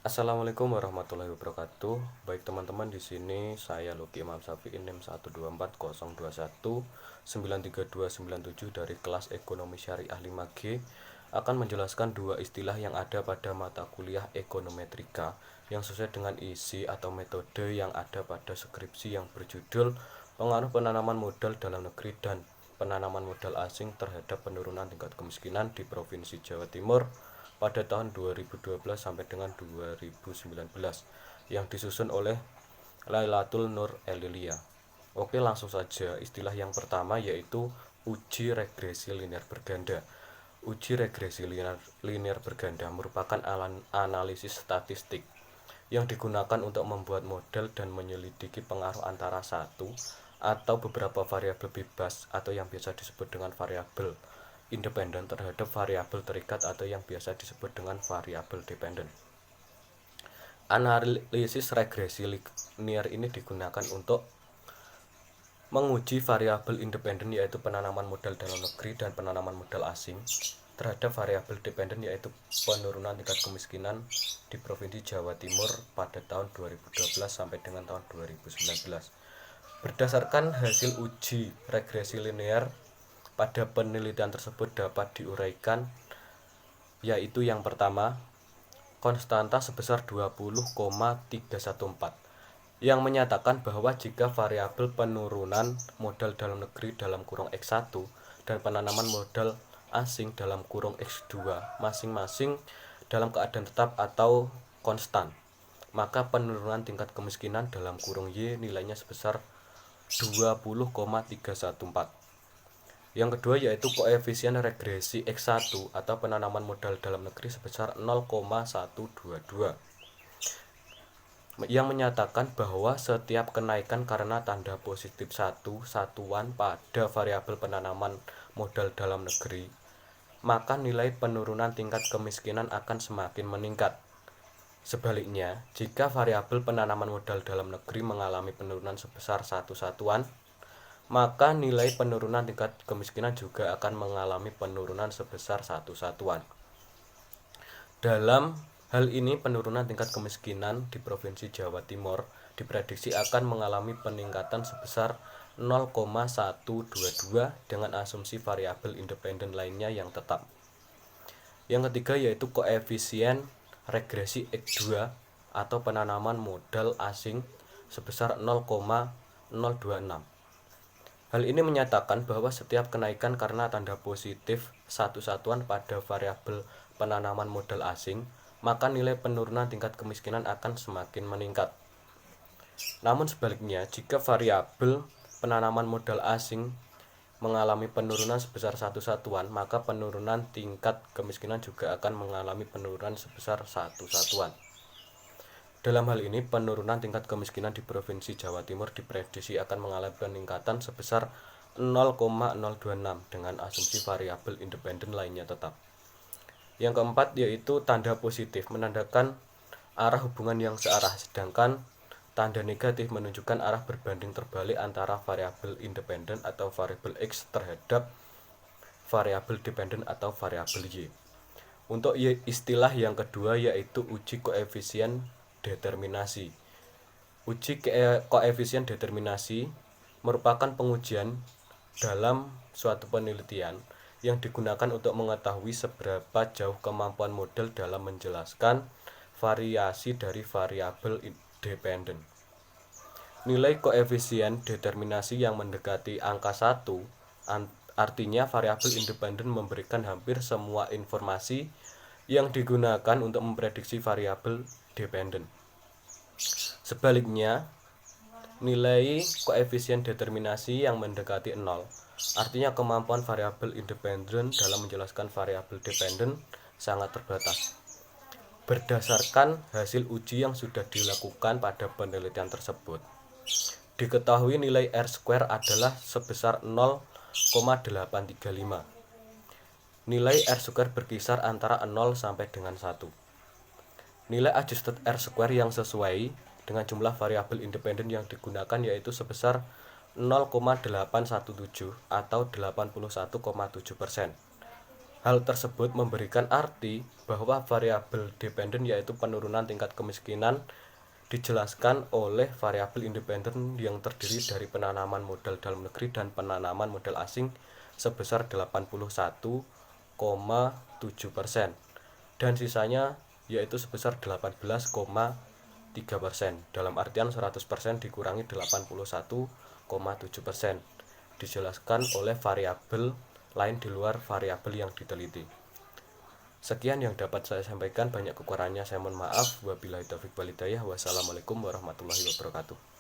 Assalamualaikum warahmatullahi wabarakatuh. Baik teman-teman, di sini saya Luki Imam Syafi'i NIM 12402193297 dari kelas Ekonomi Syariah 5G akan menjelaskan dua istilah yang ada pada mata kuliah ekonometrika yang sesuai dengan isi atau metode yang ada pada skripsi yang berjudul Pengaruh Penanaman Modal Dalam Negeri dan Penanaman Modal Asing Terhadap Penurunan Tingkat Kemiskinan di Provinsi Jawa Timur pada tahun 2012 sampai dengan 2019 yang disusun oleh Lailatul Nur Elilia. Oke, langsung saja. Istilah yang pertama yaitu uji regresi linear berganda. Uji regresi linear berganda merupakan analisis statistik yang digunakan untuk membuat model dan menyelidiki pengaruh antara satu atau beberapa variabel bebas atau yang biasa disebut dengan variabel independen terhadap variabel terikat atau yang biasa disebut dengan variabel dependen. Analisis regresi linear ini digunakan untuk menguji variabel independen yaitu penanaman modal dalam negeri dan penanaman modal asing terhadap variabel dependen yaitu penurunan tingkat kemiskinan di Provinsi Jawa Timur pada tahun 2012 sampai dengan tahun 2019. Berdasarkan hasil uji regresi linear, pada penelitian tersebut dapat diuraikan yaitu yang pertama, konstanta sebesar 20,314 yang menyatakan bahwa jika variabel penurunan modal dalam negeri dalam kurung X1 dan penanaman modal asing dalam kurung X2 masing-masing dalam keadaan tetap atau konstan, maka penurunan tingkat kemiskinan dalam kurung Y nilainya sebesar 20,314. Yang kedua yaitu koefisien regresi X1 atau penanaman modal dalam negeri sebesar 0,122 yang menyatakan bahwa setiap kenaikan karena tanda positif satuan pada variabel penanaman modal dalam negeri, maka nilai penurunan tingkat kemiskinan akan semakin meningkat. Sebaliknya, jika variabel penanaman modal dalam negeri mengalami penurunan sebesar satu satuan, maka nilai penurunan tingkat kemiskinan juga akan mengalami penurunan sebesar satu satuan. Dalam hal ini, penurunan tingkat kemiskinan di Provinsi Jawa Timur diprediksi akan mengalami peningkatan sebesar 0,122 dengan asumsi variabel independen lainnya yang tetap. Yang ketiga yaitu koefisien regresi X2 atau penanaman modal asing sebesar 0,026. Hal ini menyatakan bahwa setiap kenaikan karena tanda positif satu satuan pada variabel penanaman modal asing, maka nilai penurunan tingkat kemiskinan akan semakin meningkat. Namun sebaliknya, jika variabel penanaman modal asing mengalami penurunan sebesar satu satuan, maka penurunan tingkat kemiskinan juga akan mengalami penurunan sebesar satu satuan. Dalam hal ini, penurunan tingkat kemiskinan di Provinsi Jawa Timur diprediksi akan mengalami peningkatan sebesar 0,026 dengan asumsi variabel independen lainnya tetap. Yang keempat yaitu tanda positif menandakan arah hubungan yang searah, sedangkan tanda negatif menunjukkan arah berbanding terbalik antara variabel independen atau variabel X terhadap variabel dependen atau variabel Y. Untuk istilah yang kedua yaitu uji koefisien determinasi. Uji koefisien determinasi merupakan pengujian dalam suatu penelitian yang digunakan untuk mengetahui seberapa jauh kemampuan model dalam menjelaskan variasi dari variabel dependen. Nilai koefisien determinasi yang mendekati angka 1 artinya variabel independen memberikan hampir semua informasi yang digunakan untuk memprediksi variabel dependen. Sebaliknya, nilai koefisien determinasi yang mendekati 0 artinya kemampuan variabel independen dalam menjelaskan variabel dependen sangat terbatas. Berdasarkan hasil uji yang sudah dilakukan pada penelitian tersebut, diketahui nilai R² adalah sebesar 0,835. Nilai R² berkisar antara 0 sampai dengan 1. Nilai adjusted R² yang sesuai dengan jumlah variabel independen yang digunakan yaitu sebesar 0,817 atau 81,7%. Hal tersebut memberikan arti bahwa variabel dependen yaitu penurunan tingkat kemiskinan dijelaskan oleh variabel independen yang terdiri dari penanaman modal dalam negeri dan penanaman modal asing sebesar 81,7% dan sisanya yaitu sebesar 18,3%. Dalam artian 100% dikurangi 81,7% dijelaskan oleh variabel lain di luar variabel yang diteliti. Sekian yang dapat saya sampaikan, banyak kekurangannya saya mohon maaf. Wabillahi taufiq wal hidayah. Wassalamualaikum warahmatullahi wabarakatuh.